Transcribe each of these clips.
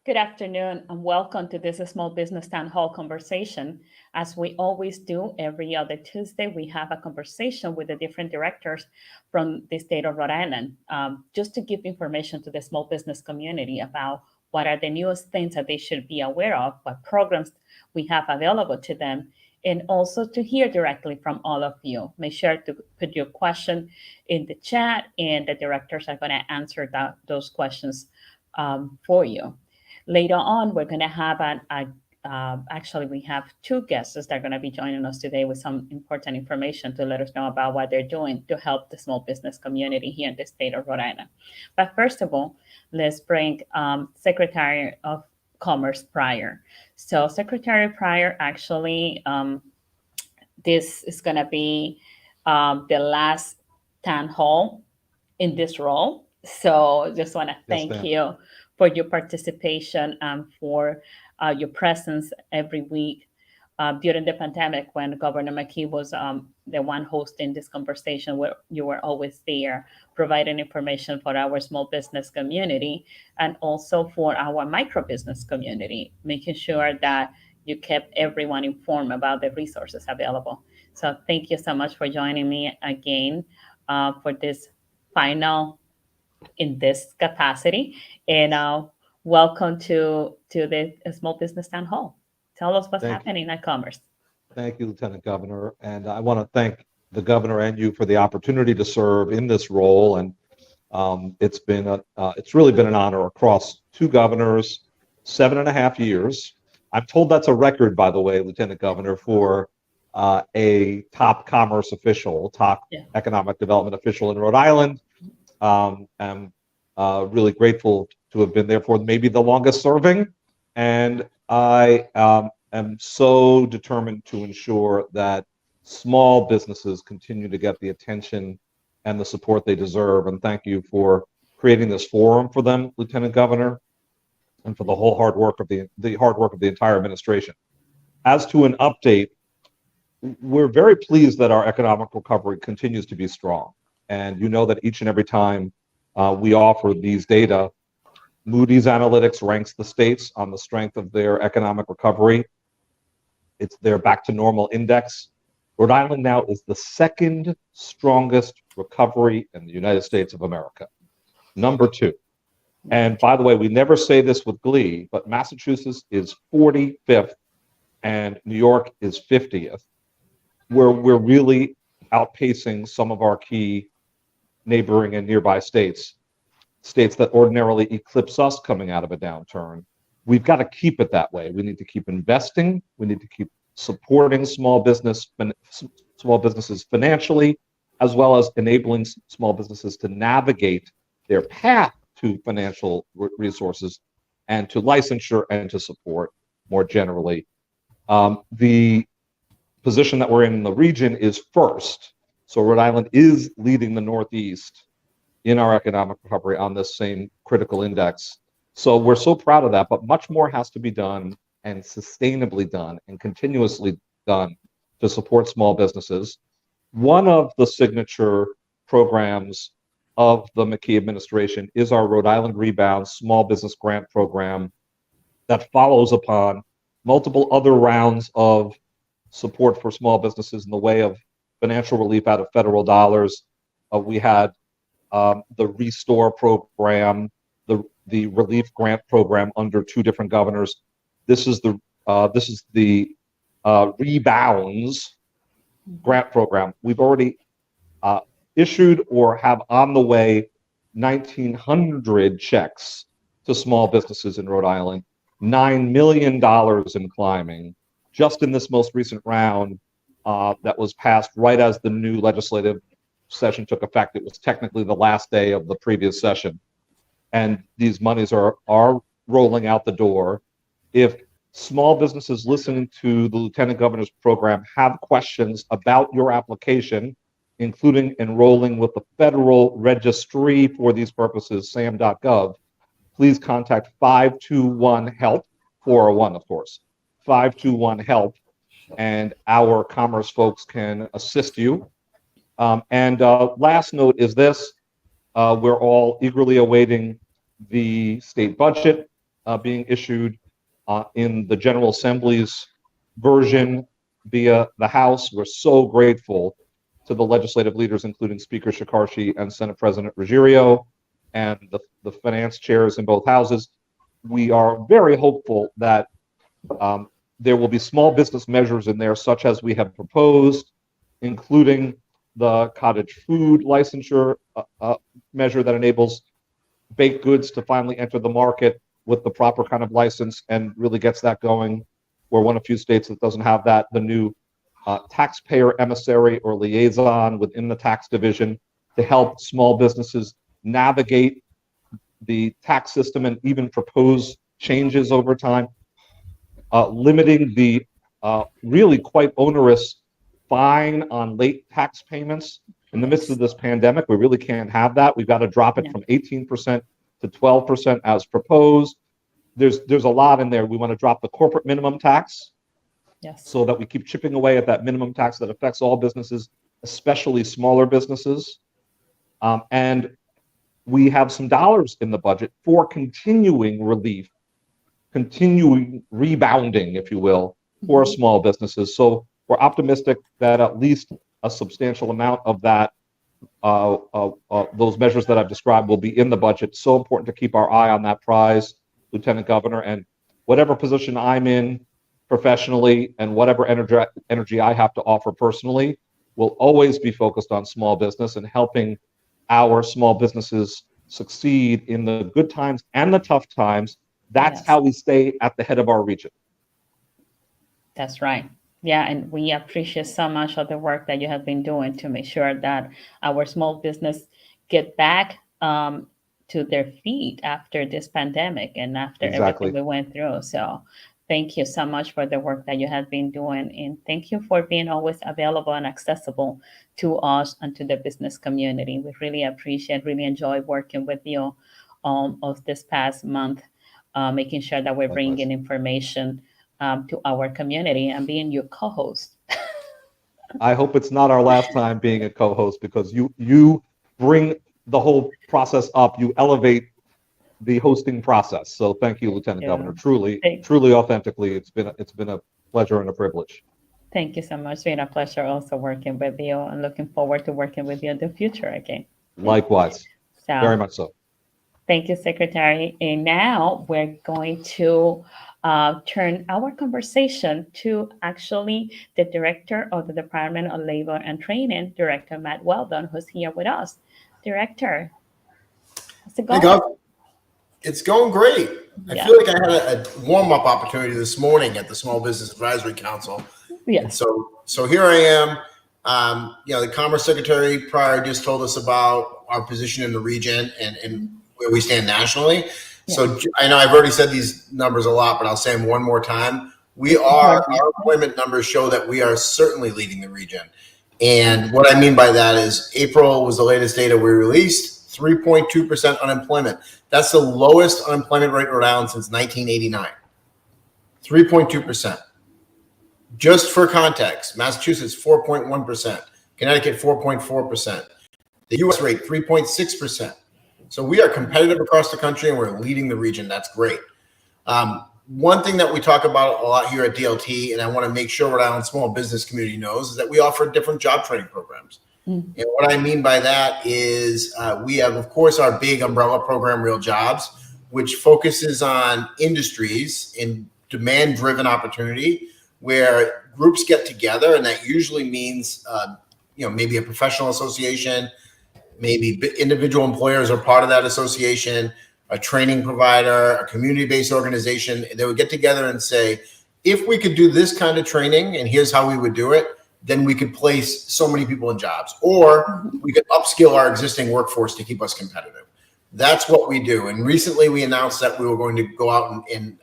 Good afternoon and welcome to this Small Business Town Hall conversation. As we always do every other Tuesday, we have a conversation with the different directors from the state of Rhode Island, just to give information to the small business community about what are the newest things that they should be aware of, what programs we have available to them, and also to hear directly from all of you. Make sure to put your question in the chat, and the directors are going to answer those questions for you. Later on, we're going to have actually, we have two guests that are going to be joining us today with some important information to let us know about what they're doing to help the small business community here in the state of Rhode Island. But first of all, let's bring Secretary of Commerce Pryor. So Secretary Pryor, actually, this is going to be the last town hall in this role. So just want to thank you for your participation and for your presence every week during the pandemic when Governor McKee was the one hosting this conversation, where you were always there providing information for our small business community and also for our micro business community, making sure that you kept everyone informed about the resources available. So thank you so much for joining me again for this final in this capacity, and welcome to the Small Business Town Hall. Tell us what's happening at Commerce. Thank you, Lieutenant Governor, and I want to thank the governor and you for the opportunity to serve in this role. And it's really been an honor across two governors, 7.5 years. I'm told that's a record, by the way, Lieutenant Governor, for a top commerce official, top economic development official in Rhode Island. I'm really grateful to have been there for maybe the longest serving, and I am so determined to ensure that small businesses continue to get the attention and the support they deserve. And thank you for creating this forum for them, Lieutenant Governor, and for the whole hard work of the entire administration. As to an update, we're very pleased that our economic recovery continues to be strong. And you know that each and every time we offer these data, Moody's Analytics ranks the states on the strength of their economic recovery. It's their back to normal index. Rhode Island now is the second strongest recovery in the United States of America, number 2. And by the way, we never say this with glee, but Massachusetts is 45th and New York is 50th, where we're really outpacing some of our key neighboring and nearby states that ordinarily eclipse us coming out of a downturn. We've got to keep it that way. We need to keep investing. We need to keep supporting small businesses financially, as well as enabling small businesses to navigate their path to financial resources and to licensure and to support more generally. The position that we're in the region is first. So Rhode Island is leading the Northeast in our economic recovery on this same critical index. So we're so proud of that, but much more has to be done and sustainably done and continuously done to support small businesses. One of the signature programs of the McKee administration is our Rhode Island Rebound Small Business Grant Program that follows upon multiple other rounds of support for small businesses in the way of financial relief out of federal dollars. We had the Restore program, the relief grant program under 2 different governors. This is the Rebounds grant program. We've already issued or have on the way 1,900 checks to small businesses in Rhode Island, $9 million in climbing, just in this most recent round that was passed right as the new legislative session took effect. It was technically the last day of the previous session. And these monies are rolling out the door. If small businesses listening to the Lieutenant Governor's program have questions about your application, including enrolling with the federal registry for these purposes, sam.gov, please contact 521-HELP, 401, of course, 521-HELP, and our commerce folks can assist you. Last note is this, we're all eagerly awaiting the state budget. being issued in the General Assembly's version via the House. We're so grateful to the legislative leaders, including Speaker Shekarchi and Senate President Ruggiero, and the finance chairs in both houses. We are very hopeful that there will be small business measures in there, such as we have proposed, including the cottage food licensure measure that enables baked goods to finally enter the market with the proper kind of license and really gets that going. We're one of few states that doesn't have that. The new taxpayer emissary or liaison within the tax division to help small businesses navigate the tax system and even propose changes over time. Limiting the really quite onerous fine on late tax payments. In the midst of this pandemic, we really can't have that. We've got to drop it from 18% to 12% as proposed. There's a lot in there. We want to drop the corporate minimum tax, so that we keep chipping away at that minimum tax that affects all businesses, especially smaller businesses. And we have some dollars in the budget for continuing relief, continuing rebounding, if you will, for small businesses. So we're optimistic that at least a substantial amount of that, those measures that I've described, will be in the budget. So important to keep our eye on that prize, Lieutenant Governor, and whatever position I'm in professionally and whatever energy I have to offer personally will always be focused on small business and helping our small businesses succeed in the good times and the tough times. That's how we stay at the head of our region. That's right. Yeah, and we appreciate so much of the work that you have been doing to make sure that our small business get back to their feet after this pandemic and after everything we went through. So thank you so much for the work that you have been doing, and thank you for being always available and accessible to us and to the business community. We really appreciate, really enjoy working with you of this past month, making sure that we're bringing information to our community and being your co-host. I hope it's not our last time being a co-host, because you bring the whole process up. You elevate the hosting process. So thank you, Lieutenant Governor. Truly, authentically, it's been a pleasure and a privilege. Thank you so much. It's been a pleasure also working with you, and looking forward to working with you in the future again. Likewise. Very much so. Thank you, Secretary. And now we're going to turn our conversation to actually the Director of the Department of Labor and Training, Director Matt Weldon, who's here with us. Director, how's it going? Hey, Gov. It's going great. I feel like I had a warm-up opportunity this morning at the Small Business Advisory Council. Yeah. And so here I am. The Commerce Secretary prior just told us about our position in the region and where we stand nationally. Yeah. So I know I've already said these numbers a lot, but I'll say them one more time. Our employment numbers show that we are certainly leading the region. And what I mean by that is April was the latest data we released, 3.2% unemployment. That's the lowest unemployment rate in Rhode Island since 1989. 3.2%. Just for context, Massachusetts, 4.1%. Connecticut, 4.4%. The U.S. rate, 3.6%. So we are competitive across the country, and we're leading the region. That's great. One thing that we talk about a lot here at DLT, and I want to make sure Rhode Island small business community knows, is that we offer different job training programs. Mm-hmm. And what I mean by that is we have, of course, our big umbrella program, Real Jobs, which focuses on industries in demand-driven opportunity where groups get together, and that usually means, maybe a professional association, maybe individual employers are part of that association, a training provider, a community-based organization. They would get together and say, if we could do this kind of training and here's how we would do it, then we could place so many people in jobs, or we could upskill our existing workforce to keep us competitive. That's what we do. And recently we announced that we were going to go out and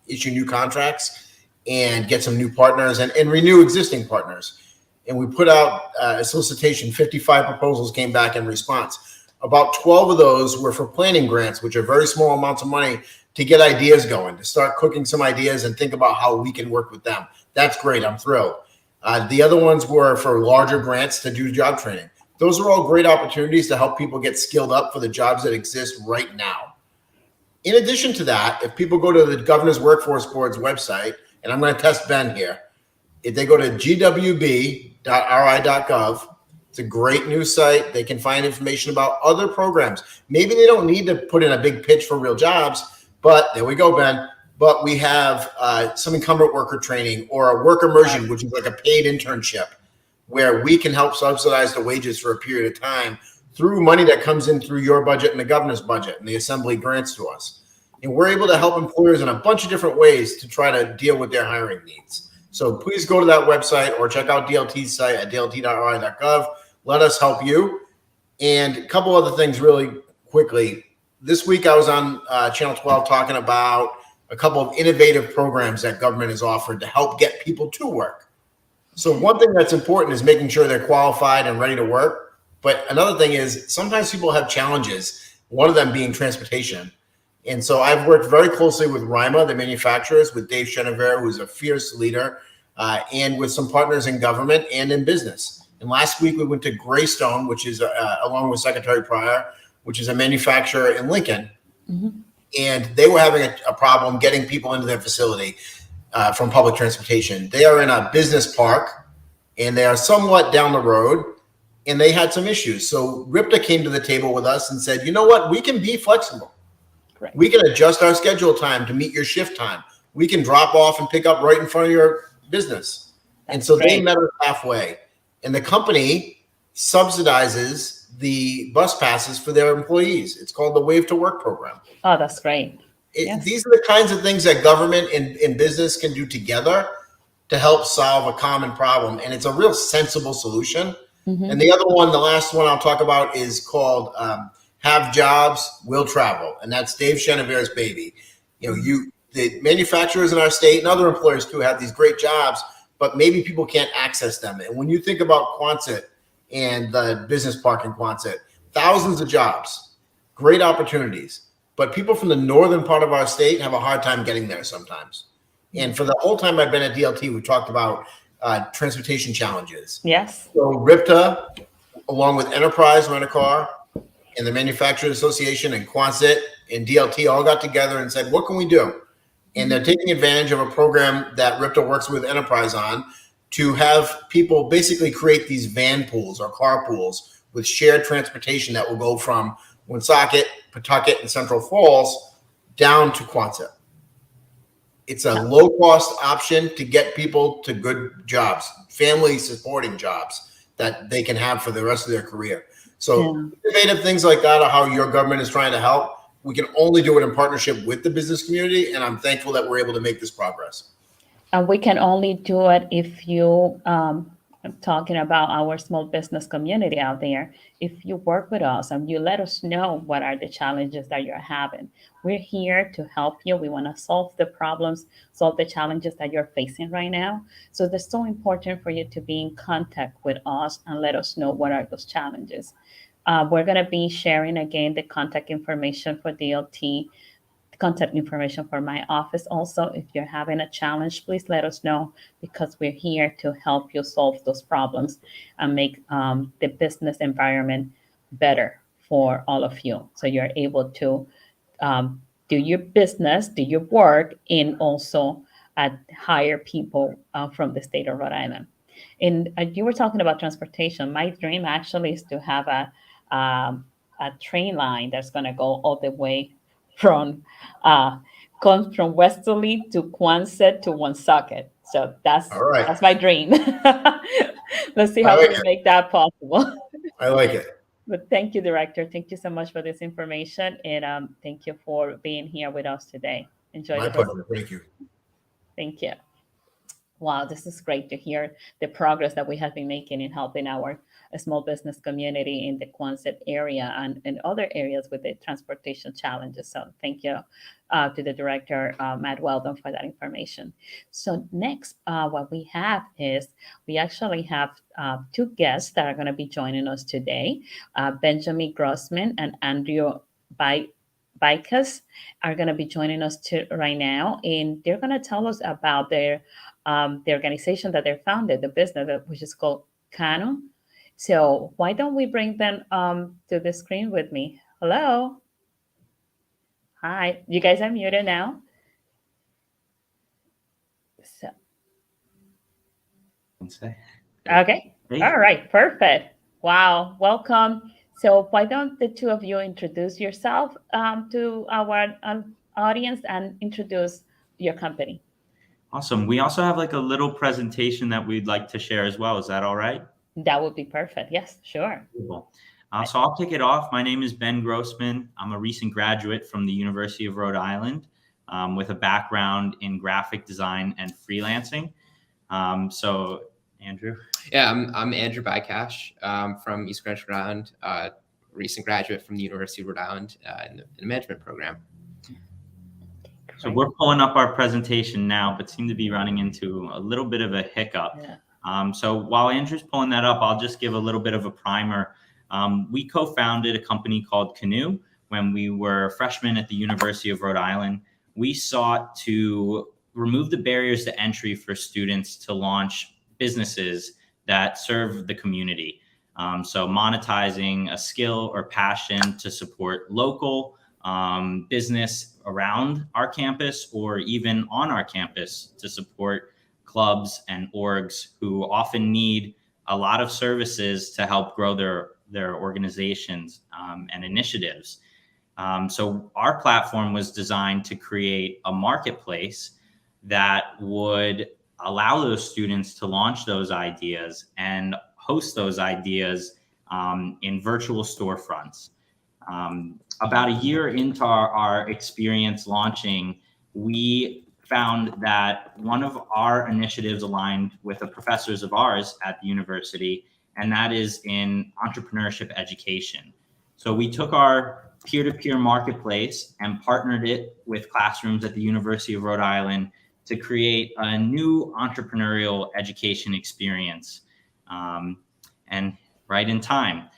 issue new contracts and get some new partners and renew existing partners. And we put out a solicitation, 55 proposals came back in response. About 12 of those were for planning grants, which are very small amounts of money to get ideas going, to start cooking some ideas and think about how we can work with them. That's great. I'm thrilled. The other ones were for larger grants to do job training. Those are all great opportunities to help people get skilled up for the jobs that exist right now. In addition to that, if people go to the Governor's Workforce Board's website, and I'm going to test Ben here, if they go to gwb.ri.gov, it's a great news site. They can find information about other programs. Maybe they don't need to put in a big pitch for real jobs, but there we go, Ben. But we have some incumbent worker training or a work immersion, which is like a paid internship where we can help subsidize the wages for a period of time through money that comes in through your budget and the governor's budget and the assembly grants to us. And we're able to help employers in a bunch of different ways to try to deal with their hiring needs. So please go to that website or check out DLT's site at dlt.ri.gov. Let us help you. And a couple other things really quickly. This week I was on Channel 12 talking about a couple of innovative programs that government has offered to help get people to work. So one thing that's important is making sure they're qualified and ready to work. But another thing is sometimes people have challenges, one of them being transportation. And so I've worked very closely with RIMA, the manufacturers, with Dave Chenevert, who's a fierce leader, and with some partners in government and in business. And last week we went to Greystone, which is along with Secretary Pryor, which is a manufacturer in Lincoln. Mm-hmm. And they were having a problem getting people into their facility from public transportation. They are in a business park and they are somewhat down the road and they had some issues. So RIPTA came to the table with us and said, you know what, we can be flexible. Right. We can adjust our schedule time to meet your shift time. We can drop off and pick up right in front of your business. And so they met us halfway. And the company subsidizes the bus passes for their employees. It's called the Wave to Work program. Oh, that's great. Yes. These are the kinds of things that government and business can do together to help solve a common problem. And it's a real sensible solution. Mm-hmm. And the other one, the last one I'll talk about is called Have Jobs, Will Travel. And that's Dave Chenevert's baby. You know, the manufacturers in our state and other employers too have these great jobs, but maybe people can't access them. And when you think about Quonset and the business park in Quonset, thousands of jobs, great opportunities. But people from the northern part of our state have a hard time getting there sometimes. And for the whole time I've been at DLT, we talked about transportation challenges. Yes. So RIPTA, along with Enterprise Rent-A-Car and the Manufacturers Association and Quonset and DLT all got together and said, what can we do? And they're taking advantage of a program that RIPTA works with Enterprise on to have people basically create these van pools or car pools with shared transportation that will go from Woonsocket, Pawtucket, and Central Falls down to Quonset. It's a low-cost option to get people to good jobs, family-supporting jobs that they can have for the rest of their career. So innovative things like that are how your government is trying to help. We can only do it in partnership with the business community, and I'm thankful that we're able to make this progress. And we can only do it if you, talking about our small business community out there, if you work with us and you let us know what are the challenges that you're having. We're here to help you. We want to solve the problems, solve the challenges that you're facing right now. So it's so important for you to be in contact with us and let us know what are those challenges. We're going to be sharing again the contact information for DLT, contact information for my office. Also, if you're having a challenge, please let us know because we're here to help you solve those problems and make the business environment better for all of you. So you're able to do your business, do your work, and also hire people from the state of Rhode Island. And you were talking about transportation. My dream actually is to have a train line that's going to go all the way from comes from Westerly to Quonset to Woonsocket. So that's my dream. Let's see how we can make that possible. I like it. But thank you, Director. Thank you so much for this information, and thank you for being here with us today. Enjoy. My pleasure. Thank you. Thank you. Wow, this is great to hear the progress that we have been making in helping our small business community in the Quonset area and in other areas with the transportation challenges. So thank you to the Director, Matt Weldon, for that information. So next, what we have is we actually have two guests that are going to be joining us today. Benjamin Grossman and Andrew Bicas are going to be joining us right now, and they're going to tell us about the organization that they founded, the business, which is called Canoe. So why don't we bring them to the screen with me? Hello. Hi, you guys are muted now. So, okay. All right. Perfect. Wow. Welcome. So why don't the two of you introduce yourself to our audience and introduce your company? Awesome. We also have like a little presentation that we'd like to share as well. Is that all right? That would be perfect. Yes, sure. Cool. So I'll kick it off. My name is Ben Grossman. I'm a recent graduate from the University of Rhode Island with a background in graphic design and freelancing. So, Andrew? Yeah, I'm Andrew Bycash from East Greenwich, Rhode Island, recent graduate from the University of Rhode Island in the management program. So we're pulling up our presentation now, but seem to be running into a little bit of a hiccup. Yeah. So while Andrew's pulling that up, I'll just give a little bit of a primer. We co-founded a company called Canoe when we were freshmen at the University of Rhode Island. We sought to remove the barriers to entry for students to launch businesses that serve the community. So monetizing a skill or passion to support local business around our campus or even on our campus to support clubs and orgs who often need a lot of services to help grow their organizations and initiatives. So our platform was designed to create a marketplace that would allow those students to launch those ideas and host those ideas in virtual storefronts. About a year into our experience launching, we found that one of our initiatives aligned with the professors of ours at the university, and that is in entrepreneurship education. So we took our peer-to-peer marketplace and partnered it with classrooms at the University of Rhode Island to create a new entrepreneurial education experience, and right in time.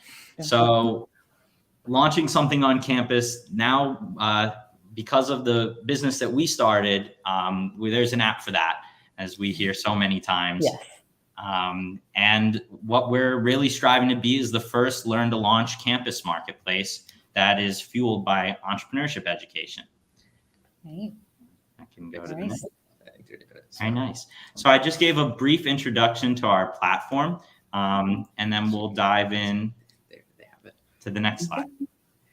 So launching something on campus now, because of the business that we started, there's an app for that, as we hear so many times. Yes. And what we're really striving to be is the first learn to launch campus marketplace that is fueled by entrepreneurship education. Right. I can go to the Nice. next. Very nice. So I just gave a brief introduction to our platform, and then we'll dive in to the next slide.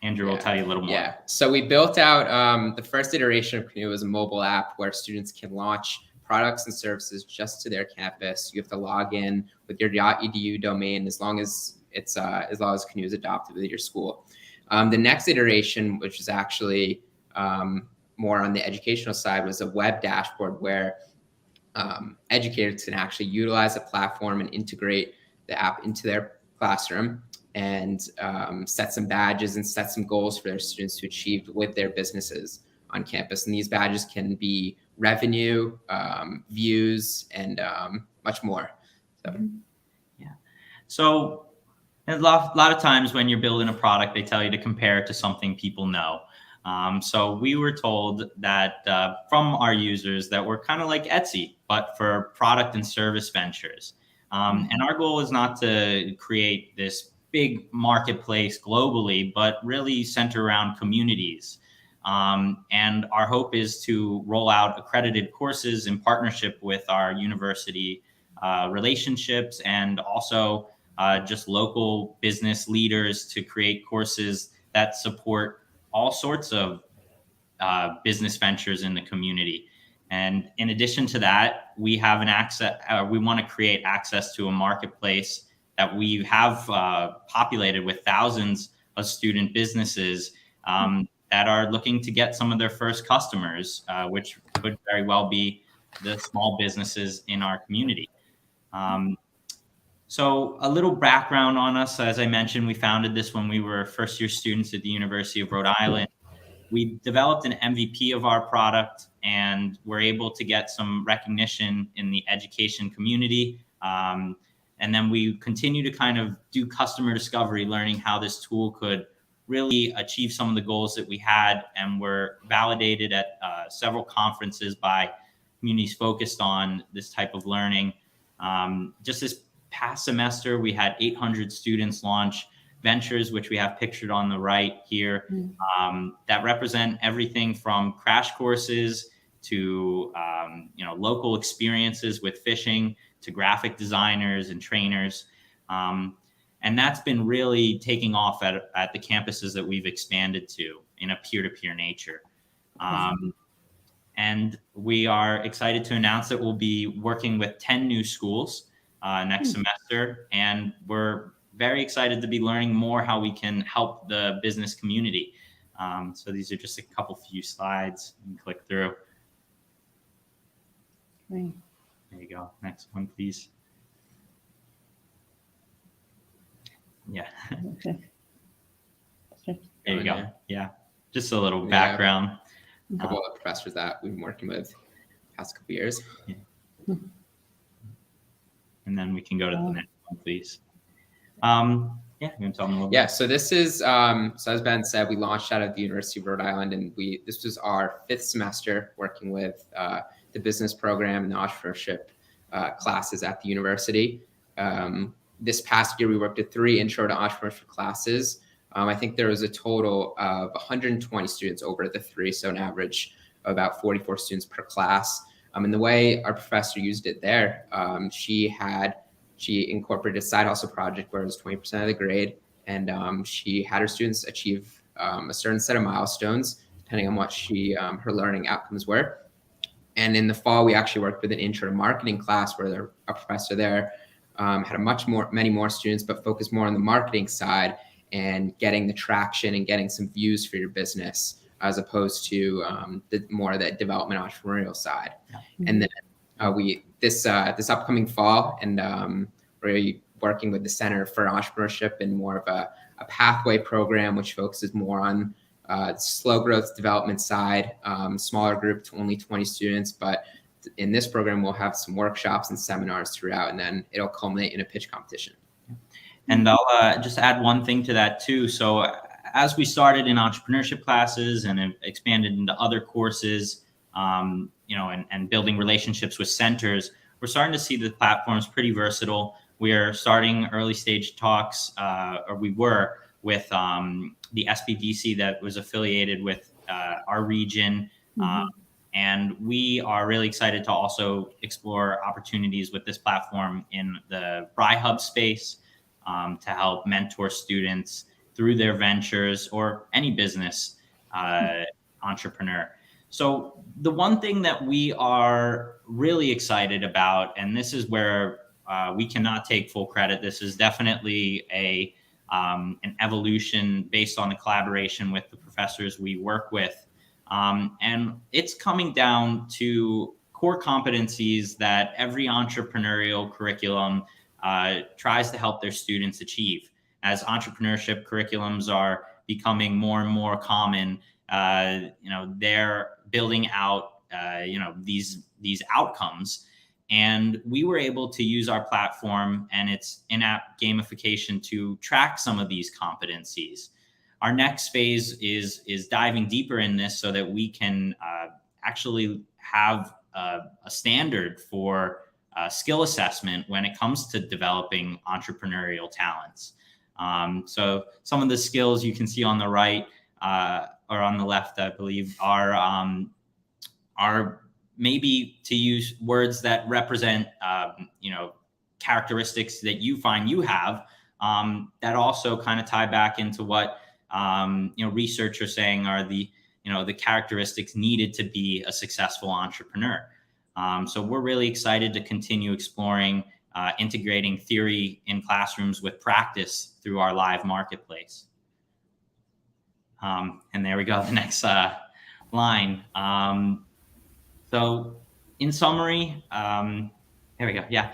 Andrew will tell you a little more. Yeah, so we built out the first iteration of Canoe as a mobile app where students can launch products and services just to their campus. You have to log in with your .edu domain as long as Canoe is adopted with your school. The next iteration, which is actually more on the educational side, was a web dashboard where educators can actually utilize the platform and integrate the app into their classroom and set some badges and set some goals for their students to achieve with their businesses on campus. And these badges can be revenue, views, and much more. So, yeah. So a lot of times when you're building a product, they tell you to compare it to something people know. So we were told that from our users that we're kind of like Etsy, but for product and service ventures. And our goal is not to create this big marketplace globally, but really center around communities. And our hope is to roll out accredited courses in partnership with our university relationships and also just local business leaders to create courses that support all sorts of business ventures in the community. And in addition to that, we have we want to create access to a marketplace that we have populated with thousands of student businesses that are looking to get some of their first customers, which could very well be the small businesses in our community. So a little background on us. As I mentioned, we founded this when we were first-year students at the University of Rhode Island. We developed an MVP of our product and were able to get some recognition in the education community. And then we continue to kind of do customer discovery, learning how this tool could really achieve some of the goals that we had, and were validated at several conferences by communities focused on this type of learning. Just this past semester, we had 800 students launch ventures, which we have pictured on the right here, that represent everything from crash courses to local experiences with fishing to graphic designers and trainers. And that's been really taking off at the campuses that we've expanded to in a peer-to-peer nature. And we are excited to announce that we'll be working with 10 new schools next semester. And we're very excited to be learning more how we can help the business community. So these are just a few slides you can click through. Great. There you go. Next one, please. Yeah. Okay. There you go. Yeah. Just a little background. A couple of professors that we've been working with the past couple of years. Yeah. And then we can go to the next one, please. You can tell them a little bit. So this is, so as Ben said, we launched out of the University of Rhode Island, and this was our 5th semester working with the business program and the entrepreneurship classes at the university. This past year, we worked at 3 intro to entrepreneurship classes. I think there was a total of 120 students over the 3, so an average of about 44 students per class. And the way our professor used it there, she incorporated a side hustle project where it was 20% of the grade, and she had her students achieve a certain set of milestones depending on what her learning outcomes were. And in the fall, we actually worked with an intro to marketing class where a professor there had many more students, but focused more on the marketing side and getting the traction and getting some views for your business, as opposed to the development entrepreneurial side. And then this upcoming fall, and we're working with the Center for Entrepreneurship in more of a pathway program, which focuses more on slow growth development side, smaller group to only 20 students. But in this program, we'll have some workshops and seminars throughout, and then it'll culminate in a pitch competition. And I'll just add one thing to that too. So as we started in entrepreneurship classes and have expanded into other courses, and building relationships with centers, we're starting to see the platform's pretty versatile. We are starting early stage talks, or we were, with the SBDC that was affiliated with our region. And we are really excited to also explore opportunities with this platform in the BriHub space to help mentor students through their ventures or any business entrepreneur. So the one thing that we are really excited about, and this is where we cannot take full credit, this is definitely an evolution based on the collaboration with the professors we work with. And it's coming down to core competencies that every entrepreneurial curriculum tries to help their students achieve. As entrepreneurship curriculums are becoming more and more common, they're building out, these outcomes. And we were able to use our platform and its in-app gamification to track some of these competencies. Our next phase is diving deeper in this so that we can actually have a standard for skill assessment when it comes to developing entrepreneurial talents. So some of the skills you can see on the right or on the left, I believe, are maybe, to use words that represent, characteristics that you find you have, that also kind of tie back into what, research are saying are the characteristics needed to be a successful entrepreneur. So we're really excited to continue exploring integrating theory in classrooms with practice through our live marketplace. And there we go, the next line. So in summary, there we go, yeah.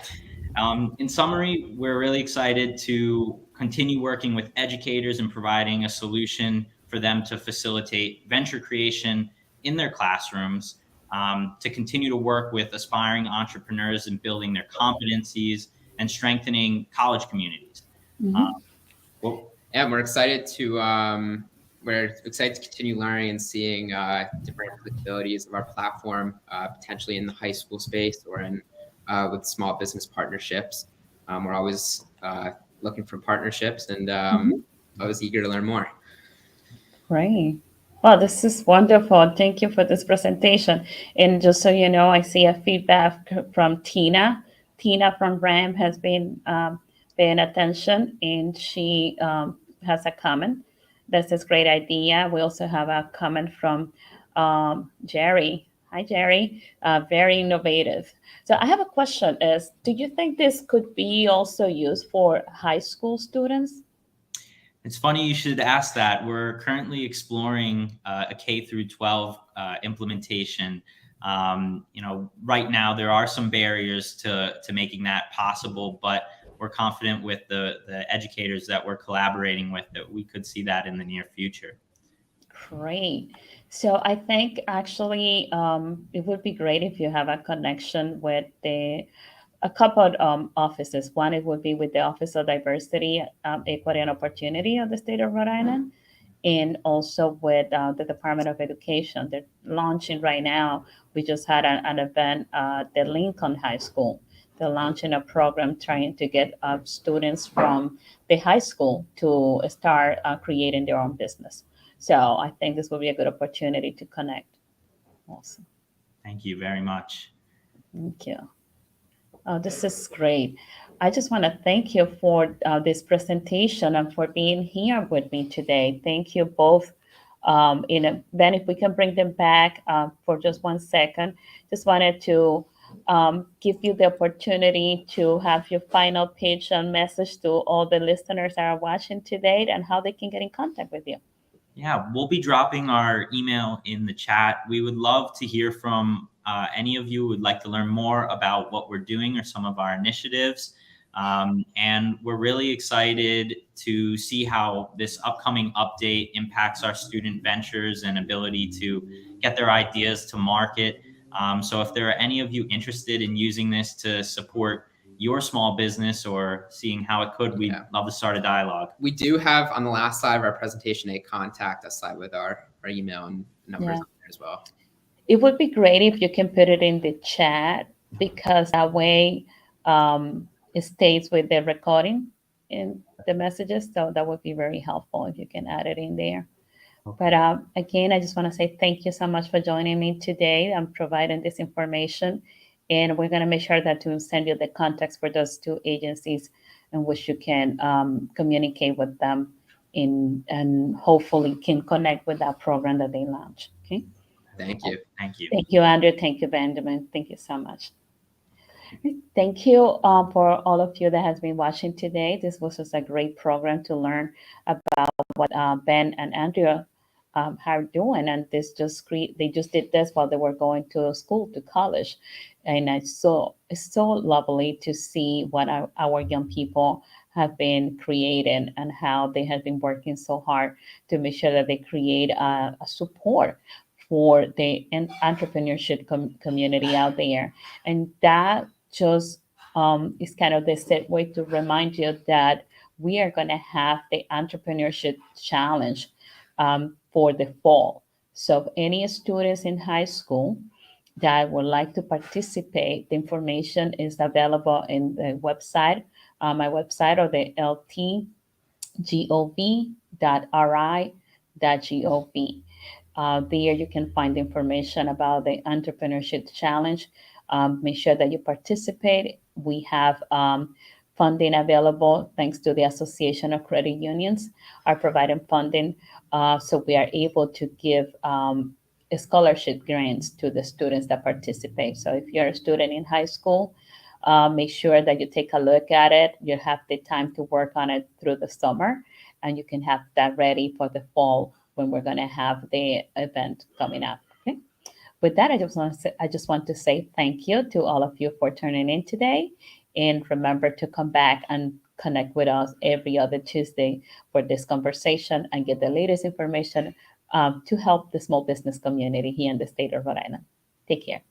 In summary, we're really excited to continue working with educators and providing a solution for them to facilitate venture creation in their classrooms, to continue to work with aspiring entrepreneurs in building their competencies and strengthening college communities. We're excited to continue learning and seeing different applicabilities of our platform, potentially in the high school space or in with small business partnerships. We're always looking for partnerships, and I was eager to learn more. Great. Well, this is wonderful. Thank you for this presentation. And just so you know, I see a feedback from Tina. Tina from RAM has been paying attention, and she has a comment. That's a great idea. We also have a comment from Jerry. Hi, Jerry. Very innovative. So I have a question: Is do you think this could be also used for high school students? It's funny you should ask that. We're currently exploring a K through 12 implementation. Right now there are some barriers to making that possible, but we're confident with the educators that we're collaborating with that we could see that in the near future. Great. So I think actually it would be great if you have a connection with a couple of offices. One, it would be with the Office of Diversity, Equity, and Opportunity of the state of Rhode Island, and also with the Department of Education. They're launching right now. We just had an event at the Lincoln High School. They're launching a program trying to get students from the high school to start creating their own business. So I think this will be a good opportunity to connect. Awesome. Thank you very much. Thank you. Oh, this is great. I just want to thank you for this presentation and for being here with me today. Thank you both. Ben, if we can bring them back for just 1 second, just wanted to give you the opportunity to have your final pitch and message to all the listeners that are watching today and how they can get in contact with you. Yeah, we'll be dropping our email in the chat. We would love to hear from any of you who would like to learn more about what we're doing or some of our initiatives. And we're really excited to see how this upcoming update impacts our student ventures and ability to get their ideas to market. So if there are any of you interested in using this to support your small business or seeing how it could, we'd love to start a dialogue. We do have on the last slide of our presentation a contact us slide with our email and numbers on there as well. It would be great if you can put it in the chat, because that way it stays with the recording in the messages. So that would be very helpful if you can add it in there. But again, I just want to say thank you so much for joining me today. I'm providing this information, and we're going to make sure that to send you the contacts for those two agencies in which you can communicate with them and hopefully can connect with that program that they launch. Okay. Thank you. Thank you. Thank you, Andrew. Thank you, Benjamin. Thank you so much. Thank you for all of you that has been watching today. This was just a great program to learn about what Ben and Andrea are doing, and they just did this while they were going to school, to college, and it's so lovely to see what our young people have been creating and how they have been working so hard to make sure that they create a support for the entrepreneurship community out there. And that just is kind of the segue to remind you that we are going to have the entrepreneurship challenge for the fall. So any students in high school that would like to participate, the information is available in the website, my website, or the ltgov.ri.gov. There you can find information about the Entrepreneurship Challenge. Make sure that you participate. We have funding available thanks to the Association of Credit Unions are providing funding. So we are able to give scholarship grants to the students that participate. So if you're a student in high school, make sure that you take a look at it. You have the time to work on it through the summer, and you can have that ready for the fall when we're going to have the event coming up. Okay. With that, I just want to say thank you to all of you for tuning in today, and remember to come back and connect with us every other Tuesday for this conversation and get the latest information to help the small business community here in the state of Rhode Island. Take care.